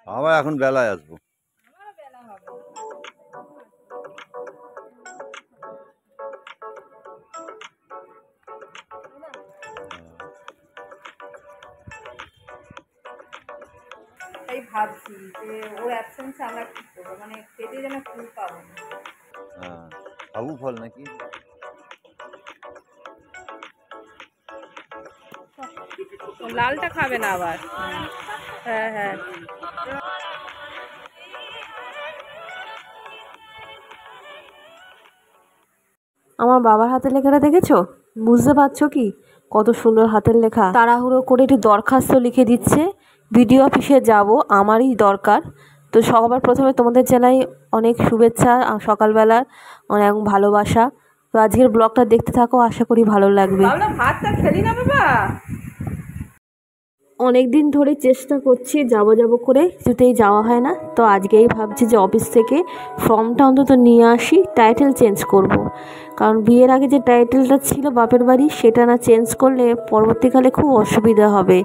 আবার এখন বেলায় আসবো। তাই ভাবছি যে ওর অ্যাবসেন্সে আমরা কি করবো, মানে পেটে যেন ফুল পাবো না। হ্যাঁ, সাবু ফল নাকি? লালটা খাবে না আবার। হ্যাঁ হ্যাঁ। আমার বাবার হাতের লেখাটা দেখেছো? বুঝতে পারছো কি কত সুন্দর হাতের লেখা? তাড়াহুড়ো করে একটি দরখাস্ত লিখে দিচ্ছে, বিডিও অফিসে যাব, আমারই দরকার। তো সবার প্রথমে তোমাদের জানাই অনেক শুভেচ্ছা, সকালবেলার অনেক ভালোবাসা। তো আজকের ব্লগটা দেখতে থাকো, আশা করি ভালো লাগবে। ভাতটা খেলি না বাবা। অনেক দিন ধরে চেষ্টা করছি যাব করে, কিছুতেই যাওয়া হয় না। তো আজকেই ভাবছি যে অফিস থেকে ফর্মটা অন্তত নিয়ে আসি, টাইটেল চেঞ্জ করব। কারণ বিয়ের আগে যে টাইটেলটা ছিল বাপের বাড়ি, সেটা না চেঞ্জ করলে পরবর্তীকালে খুব অসুবিধা হবে।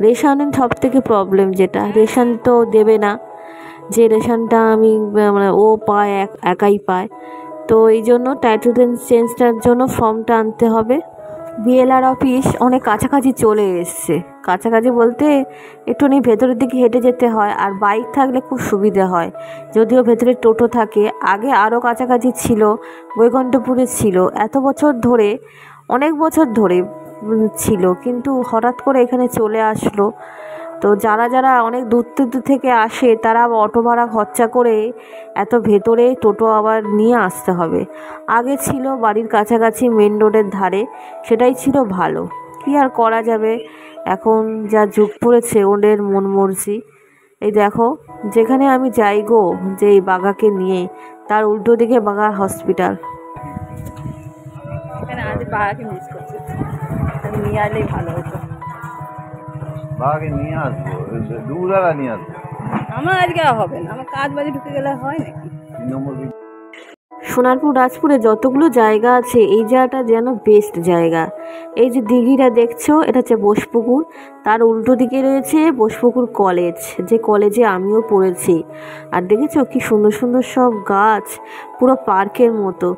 রেশনের সব থেকে প্রবলেম, যেটা রেশন তো দেবে না, যে রেশনটা আমি মানে ও পায়, একাই পায়। তো এই জন্য টাইটেল চেঞ্জটার জন্য ফর্মটা আনতে হবে। বিএলআর অফিস অনেক কাছাকাছি চলে এসছে। কাছাকাছি বলতে একটুখানি ভেতরের দিকে হেঁটে যেতে হয়, আর বাইক থাকলে খুব সুবিধা হয়। যদিও ভেতরে টোটো থাকে, আগে আরও কাছাকাছি ছিল, বৈকুণ্ঠপুরে ছিল, এত বছর ধরে, অনেক বছর ধরে ছিল, কিন্তু হঠাৎ করে এখানে চলে আসলো। তো যারা যারা অনেক দূর থেকে আসে, তারা অটো ভাড়া খরচা করে এত ভেতরে টোটো আবার নিয়ে আসতে হবে। আগে ছিল বাড়ির কাছাকাছি মেন রোডের ধারে, সেটাই ছিল ভালো। কি আর করা যাবে, এখন যা যুগ পড়েছে ওদের মন মর্জি। এই দেখো, যেখানে আমি যাই গো, যে এই বাঘাকে নিয়ে, তার উল্টো দিকে বাঘা হসপিটাল। আজ বাবাকে মিস করছি, নিয়ে আসলেই ভালো হতো। বাবাকে নিয়ে আসবো, দুবেলা নিয়ে আসবো। আমার আজকে হবে না, আমার কাজ বাজে ঢুকে গেলে হয় নাকি। 3 নম্বর সোনারপুর রাজপুরে যতগুলো জায়গা আছে, এই জায়গাটা যেন বেস্ট জায়গা। এই যে দিঘিটা দেখছো, এটা হচ্ছে বোসপুকুর। তার উল্টো দিকে রয়েছে বোসপুকুর কলেজ, যে কলেজে আমিও পড়েছি। আর দেখেছো কি সুন্দর সুন্দর সব গাছ, পুরো পার্কের মতো।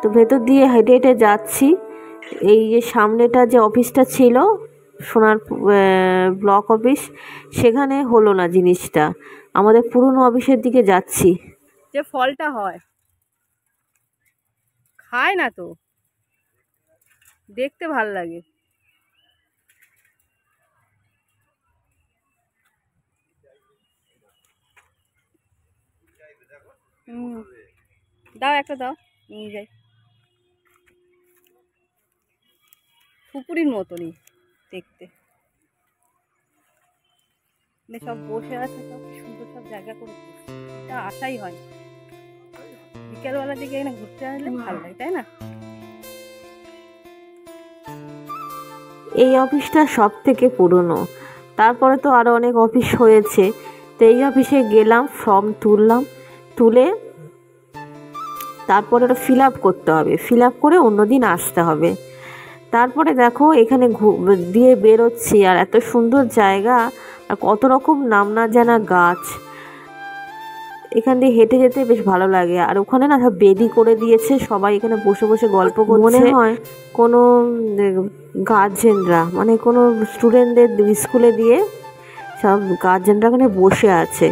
তো ভেতর দিয়ে হেঁটে হেঁটে যাচ্ছি। এই যে সামনেটা যে অফিসটা ছিল, সোনারপুর ব্লক অফিস, সেখানে হলো না জিনিসটা। আমাদের পুরনো অফিসের দিকে যাচ্ছি। যে ফলটা হয় খায় না তো, দেখতে ভাল লাগে। দাও একটা, দাও নিয়ে যাই। পুকুরির মতনই দেখতে, সব বসে আছে, সব সুন্দর সব জায়গা করে এটা আশাই হয়। বিকেলবেলা দিকে এখানে ঘুরতে আসলে ভালো লাগে, তাই না? এই অফিসটা সব থেকে পুরনো, তারপরে তো আরও অনেক অফিস হয়েছে। তো এই অফিসে গেলাম, ফর্ম তুললাম, তুলে তারপরে ওটা ফিল আপ করতে হবে, ফিল আপ করে অন্যদিন আসতে হবে। তারপরে দেখো এখানে দিয়ে বেরোচ্ছি, আর এত সুন্দর জায়গা, আর কত রকম নাম না জানা গাছ। এখান দিয়ে হেঁটে যেতে বেশ ভালো লাগে। আর ওখানে না সব বেদি করে দিয়েছে, সবাই এখানে বসে বসে গল্প করছে। মনে হয় কোনো গার্জেনরা, মানে কোনো স্টুডেন্টদের স্কুলে দিয়ে সব গার্জেনরা এখানে বসে আছে।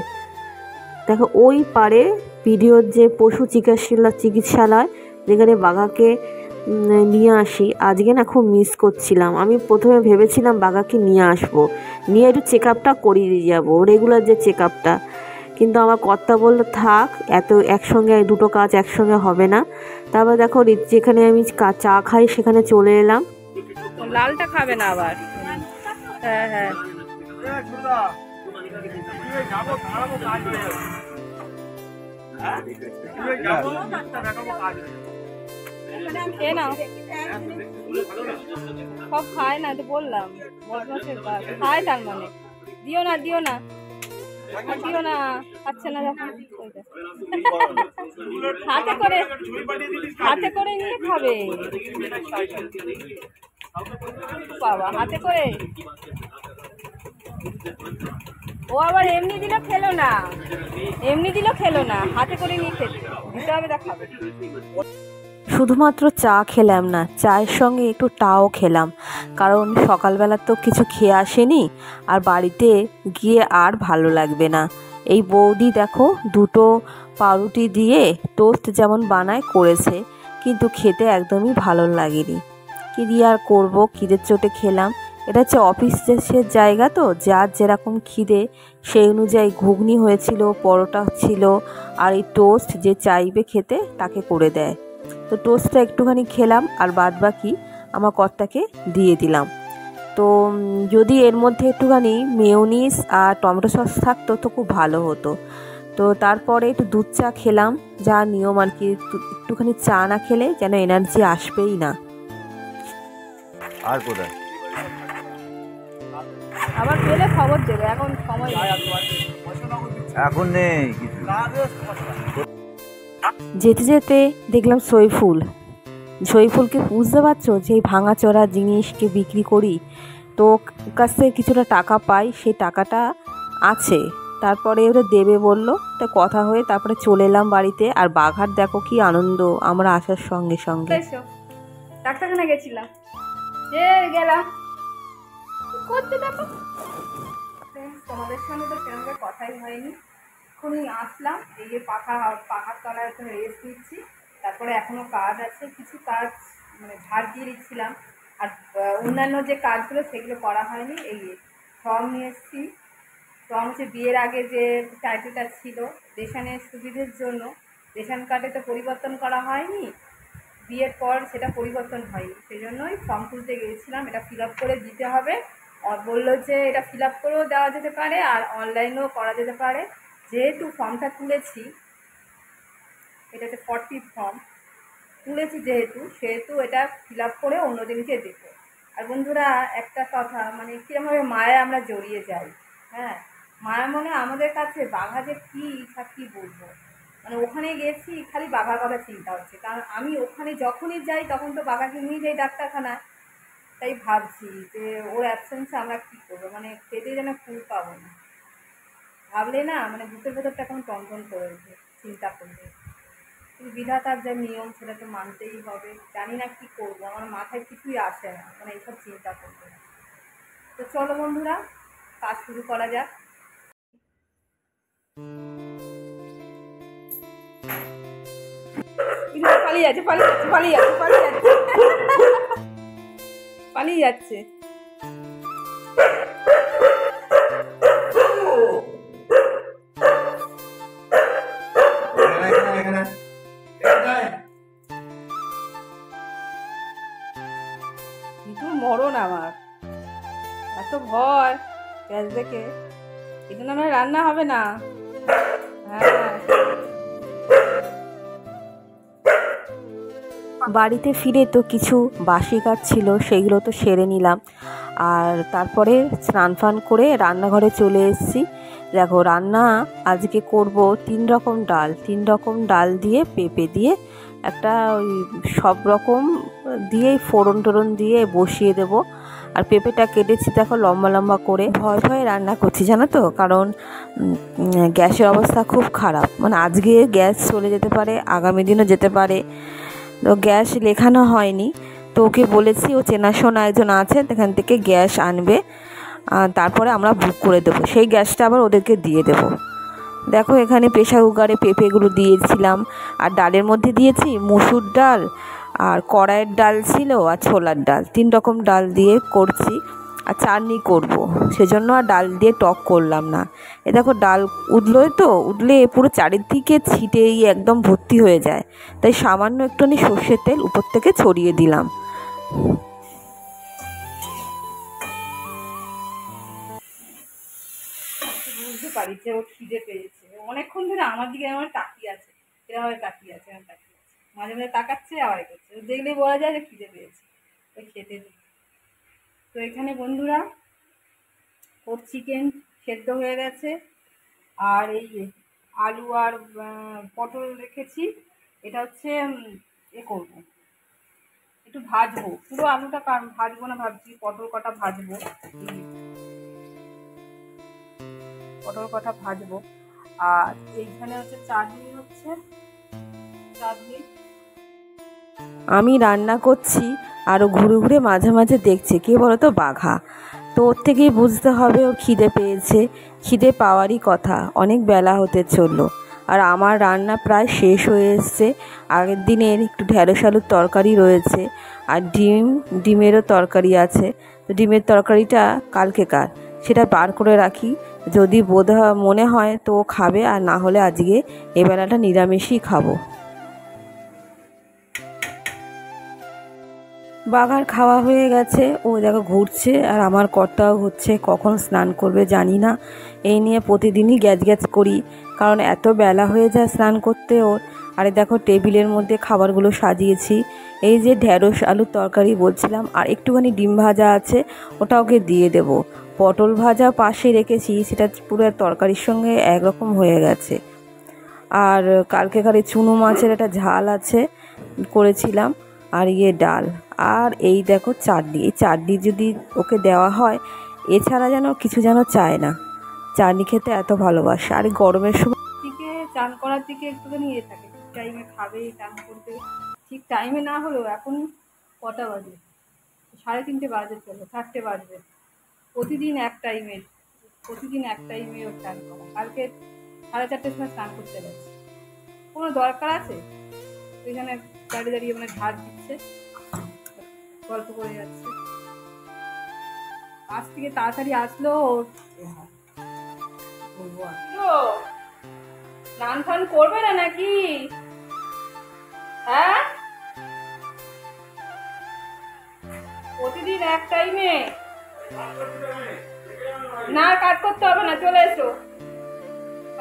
দেখো ওই পারে ভিডিওর যে পশু চিকিৎসালয়, যেখানে বাঘাকে নিয়ে আসি, আজকে না খুব মিস করছিলাম। আমি প্রথমে ভেবেছিলাম বাঘাকে নিয়ে আসবো, নিয়ে একটু চেক আপটা করিয়ে দিয়ে যাবো, রেগুলার যে চেক আপটা। কিন্তু আমার কর্তা বললো থাক, এত একসঙ্গে দুটো কাজ একসঙ্গে হবে না। তারপর দেখো যেখানে আমি চা খাই, সেখানে চলে এলাম। লালটা খাবে না আবার। হ্যাঁ হ্যাঁ। খেয়ে নাও, সব খায় না তো বললাম, খায় তার মানে। দিও না দিও না দিও না, খাচ্ছে না যখন। হাতে করে নিয়ে খাবে বাবা, হাতে করে। ও আবার এমনি দিল খেলো না, এমনি দিল খেলো না, হাতে করে নিয়ে খেতে দিতে হবে, তা খাবে। শুধুমাত্র চা খেলাম না, চায়ের সঙ্গে একটু টাও খেলাম, কারণ সকালবেলা তো কিছু খেয়ে আসেনি, আর বাড়িতে গিয়ে আর ভালো লাগবে না। এই বৌদি দেখো দুটো পাউরুটি দিয়ে টোস্ট যেমন বানায় করেছে, কিন্তু খেতে একদমই ভালো লাগেনি। কী দিয়ে আর করবো, খিদের চোটে খেলাম। এটা হচ্ছে অফিসের জায়গা, তো যার যেরকম খিদে সেই অনুযায়ী ঘুগনি হয়েছিল, পরোটা ছিল, আর এই টোস্ট যে চাইবে খেতে তাকে করে দেয়। তো টোস্টটা একটুখানি খেলাম, আর বাদ বাকি আমার কর্তাকে দিয়ে দিলাম। তো যদি এর মধ্যে একটুখানি মেয়োনিজ আর টমেটো সস থাকতো তো খুব ভালো হতো। তো তারপরে একটু দুধ চা খেলাম, যা নিয়ম আর কি, একটুখানি চা না খেলে যেন এনার্জি আসবেই না। আর কোথায় আবার পেলে খবর দেবে, এখন সময় নেই। এখন নেই কিছু। যেতে যেতে দেখলাম সইফুলকে বুঝতে পারছো যে এই ভাঙাচোরা জিনিসকে বিক্রি করি, তো কাছ থেকে কিছুটা টাকা পাই, সেই টাকাটা আছে, তারপরে ওরা দেবে বললো, তো কথা হয়ে তারপরে চলে এলাম বাড়িতে। আর বাঘার দেখো কি আনন্দ আমরা আসার সঙ্গে সঙ্গে। ডাক্তারখানা গেছিলাম, যে গেলাম করতে, দেখো তোমাদের সঙ্গে তো সেরকম কথাই হয়নি, এখনই আসলাম, এই যে পাখার তলায় এখন রেস্ট নিচ্ছি। তারপরে এখনও কাজ আছে, কিছু কাজ মানে ঝাড় দিয়ে দিচ্ছিলাম, আর অন্যান্য যে কাজগুলো সেগুলো করা হয়নি। এই ফর্ম নিয়ে এসেছি, ফর্ম হচ্ছে বিয়ের আগে যে টাইটেলটা ছিল রেশনের সুবিধের জন্য, রেশন কার্ডে তো পরিবর্তন করা হয়নি, বিয়ের পর সেটা পরিবর্তন হয়নি, সেই জন্যই ফর্ম তুলতে গিয়েছিলাম। এটা ফিল আপ করে দিতে হবে, বললো যে এটা ফিল আপ করেও দেওয়া যেতে পারে আর অনলাইনেও করা যেতে পারে। যেহেতু ফর্মটা তুলেছি, এটা হচ্ছে 40 ফর্ম তুলেছি, সেহেতু এটা ফিল আপ করে অন্যদিনকে দেবো। আর বন্ধুরা একটা কথা, মানে কীরকমভাবে মায়ে আমরা জড়িয়ে যাই, হ্যাঁ, মায়ের মনে আমাদের কাছে বাঘা যে কী কী বলবো, মানে ওখানে গেছি খালি বাঘার কথা চিন্তা হচ্ছে, কারণ আমি ওখানে যখনই যাই তখন তো বাঘাকে নিয়ে যাই ডাক্তারখানায়। তাই ভাবছি যে ওর অ্যাবসেন্সে আমরা কী করবো, মানে পেটে যেন ফুল পাবো না, ভাবলে না মানে বুকের ভেতরটা এখন টনটন করে ওঠে চিন্তা করলে। কিন্তু বিধাতার যা নিয়ম সেটা তো মানতেই হবে, জানি না কী করবো, আমার মাথায় কিছুই আসে না মানে এইসব চিন্তা করতে। তো চলো বন্ধুরা, কাজ শুরু করা যাক। পালিয়ে যাচ্ছে, পালিয়ে যাচ্ছে। কিন্তু মরণ আমার এত ভয় গ্যাস দেখে, এটা না হয় রান্না হবে না। হ্যাঁ, বাড়িতে ফিরে তো কিছু বাসি কাজ ছিল, সেগুলো তো সেরে নিলাম, আর তারপরে স্নান ফান করে রান্নাঘরে চলে এসেছি। দেখো রান্না আজকে করব 3 রকম ডাল দিয়ে, পেঁপে দিয়ে, একটা ওই সব রকম দিয়েই ফোড়ন টোড়ন দিয়ে বসিয়ে দেব। আর পেঁপেটা কেটেছি দেখো লম্বা লম্বা করে, ভয়ে রান্না করছি জানো তো, কারণ গ্যাসের অবস্থা খুব খারাপ, মানে আজকে গ্যাস চলে যেতে পারে, আগামী দিনও যেতে পারে। তো গ্যাস লেখানো হয়নি, তো ওকে বলেছি ও চেনাশোনা একজন আছে, সেখান থেকে গ্যাস আনবে, তারপরে আমরা বুক করে দেবো, সেই গ্যাসটা আবার ওদেরকে দিয়ে দেবো। দেখো এখানে প্রেশার কুকারে পেঁপেগুলো দিয়েছিলাম, আর ডালের মধ্যে দিয়েছি মুসুর ডাল, আর কড়াইয়ের ডাল ছিল, আর ছোলার ডাল, 3 রকম ডাল দিয়ে করছি। আর চাটনি করব, সেজন্য আর ডাল দিয়ে টক করলাম না। এ দেখো ডাল উঠলে পুরো চারিদিকে ছিটেই একদম ভর্তি হয়ে যায়, তাই সামান্য একটুখানি সর্ষের তেল উপর থেকে ছড়িয়ে দিলাম। বুঝতে পারি যে ও খিদে পেয়েছে, অনেকক্ষণ ধরে আমার দিকে আমার তাকিয়ে আছে, এরকম তাকিয়ে আছে, মাঝে মাঝে তাকাচ্ছে আবার করছে, দেখলেই বলা যায় যে খিদে পেয়েছে, ওই খেতে দিই। তো এখানে বন্ধুরা ওর চিকেন সেদ্ধ হয়ে গেছে, আর এই আলু আর পটল রেখেছি, এটা হচ্ছে করবো, একটু ভাজবো, পুরো আলুটা ভাজবো না ভাবছি, পটল কটা ভাজবো। পটল কটা ভাজবো। আর এইখানে হচ্ছে চাটনি হচ্ছে, চাটনি আমি রান্না করছি আরও ঘুরে ঘুরে মাঝে মাঝে দেখছে কে বলো তো বাঘা। তো ওর থেকেই বুঝতে হবে ওর খিদে পেয়েছে, খিদে পাওয়ারই কথা, অনেক বেলা হতে চললো। আর আমার রান্না প্রায় শেষ হয়ে এসছে। আগের দিনের একটু ঢ্যাঁড়স আলুর তরকারি রয়েছে, আর ডিমেরও তরকারি আছে। তো ডিমের তরকারিটা কালকেকার, সেটা বার করে রাখি, যদি মনে হয় তো ও খাবে, আর না হলে আজকে এবেলাটা নিরামিষই খাবো। বাঘার খাওয়া হয়ে গেছে, ও দেখো ঘুরছে, আর আমার কর্তাও হচ্ছে, কখন স্নান করবে জানি না। এই নিয়ে প্রতিদিনই গ্যাজ করি, কারণ এত বেলা হয়ে যায় স্নান করতে ওর। আর দেখো টেবিলের মধ্যে খাবারগুলো সাজিয়েছি, এই যে ঢ্যাঁড়স আলুর তরকারি বলছিলাম, আর একটুখানি ডিম ভাজা আছে, ওটা ওকে দিয়ে দেব। পটল ভাজা পাশে রেখেছি, সেটা পুরো তরকারির সঙ্গে একরকম হয়ে গেছে। আর কালকেকার চুনো মাছের একটা ঝাল আছে করেছিলাম, আর ডাল, আর এই দেখো চাটনি। এই চাটনি যদি ওকে দেওয়া হয়, এছাড়া যেন কিছু যেন চায় না, চাটনি খেতে এত ভালোবাসে। আর গরমের সময় দিকে চান করার দিকে একটুখানি থাকে, ঠিক টাইমে খাবে, চান করবে, ঠিক টাইমে না হলেও এখন কটা বাজে, 3:30 বাজে, চলো 4টে বাজবে। প্রতিদিন এক টাইমে ওর চান করা। কালকে 4:30টার সময় স্নান করতে গেছে। কোনো দরকার আছে? ওইখানে দাঁড়িয়ে দাঁড়িয়ে মানে ঝাড় দিচ্ছে, গল্প করে যাচ্ছে। আজ থেকে তাড়াতাড়ি আসলো ওর স্নান ফান করবে না নাকি? হ্যাঁ, প্রতিদিন এক টাইমে না, কাজ করতে হবে না, চলে এসো,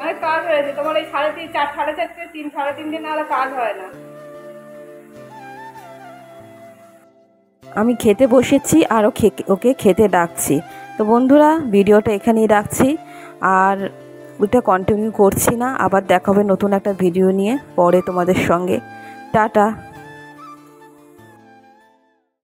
অনেক কাজ হয়েছে তোমার। এই 3:30, 4, 4:30, 3, 3:30 না হলে কাজ হয় না। আমি খেতে বসেছি, আরও ওকে খেতে ডাকছি। তো বন্ধুরা, ভিডিওটা এখানেই রাখছি, আর ওইটা কন্টিনিউ করছি না। আবার দেখা হবে নতুন একটা ভিডিও নিয়ে পরে তোমাদের সঙ্গে। টাটা।